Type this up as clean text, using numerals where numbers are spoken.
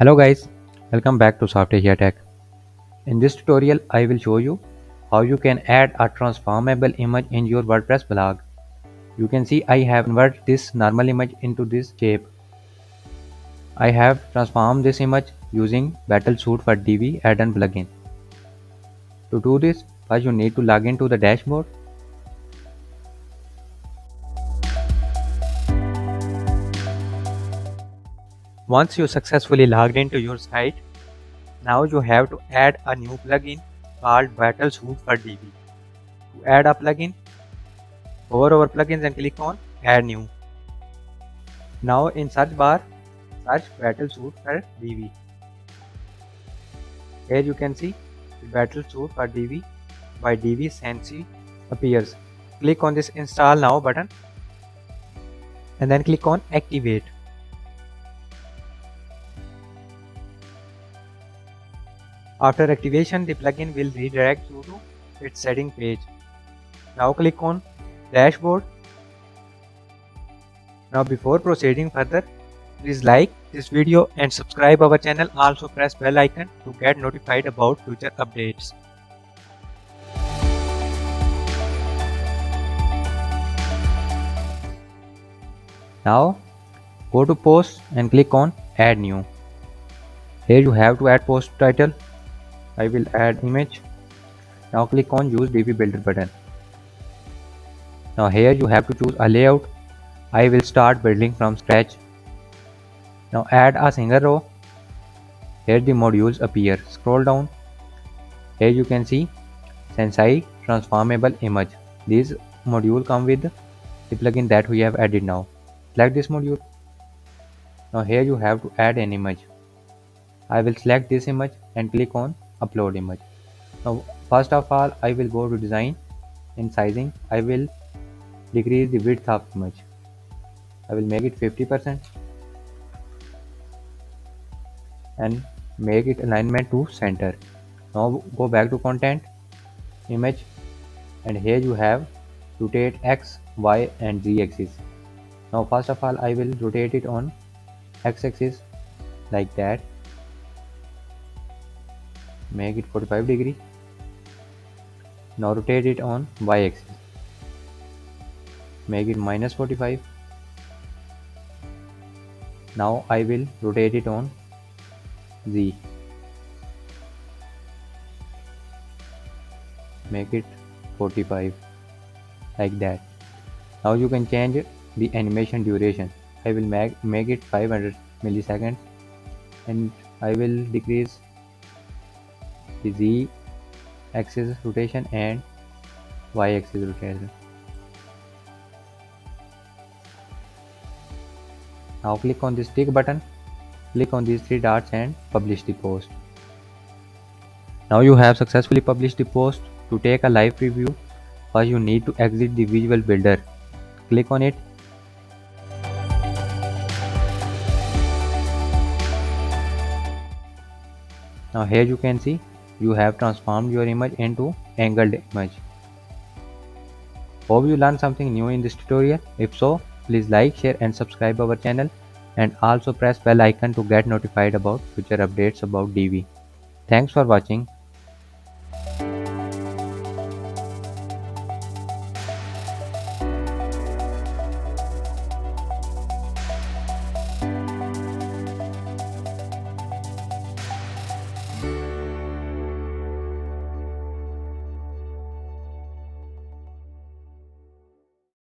Hello guys, welcome back to Software Tech. In this tutorial, I will show you how you can add a transformable image in your WordPress blog. You can see I have converted this normal image into this shape. I have transformed this image using Battlesuit for Divi add-on plugin. To do this, first you need to log into the dashboard. Once you successfully logged into your site, now you have to add a new plugin called Battlesuit for Divi. To add a plugin, hover over plugins and click on add new. Now in search bar, search Battlesuit for Divi. Here you can see Battlesuit for Divi by Divi Sensi appears. Click on this install now button and then click on activate. After activation, the plugin will redirect you to its setting page. Now click on dashboard. Now before proceeding further, please like this video and subscribe our channel. Also press bell icon to get notified about future updates. Now go to post and click on add new. Here you have to add post title. I will add image. Now click on use Divi builder button. Now here you have to choose a layout. I will start building from scratch. Now add a single row. Here the modules appear. Scroll down. Here you can see Sensei Transformable Image. These module come with the plugin that we have added now. Select this module. Now here you have to add an image. I will select this image and click on upload image. Now first of all I will go to design. In sizing I will decrease the width of image. I will make it 50% and make it alignment to center. Now go back to content, image, and here you have rotate X, Y and Z axis. Now first of all I will rotate it on X axis like that. Make it 45 degree. Now rotate it on Y axis. Make it minus 45. Now I will rotate it on Z. Make it 45 like that. Now you can change the animation duration. I will make it 500 milliseconds and I will decrease the Z axis rotation and Y axis rotation. Now click on this tick button, click on these three dots and publish the post. Now you have successfully published the post. To take a live preview, first you need to exit the visual builder. Click on it. Now here you can see you have transformed your image into angled image. Hope you learned something new in this tutorial. If so, please like, share and subscribe our channel and also press bell icon to get notified about future updates about Divi. Thanks for watching.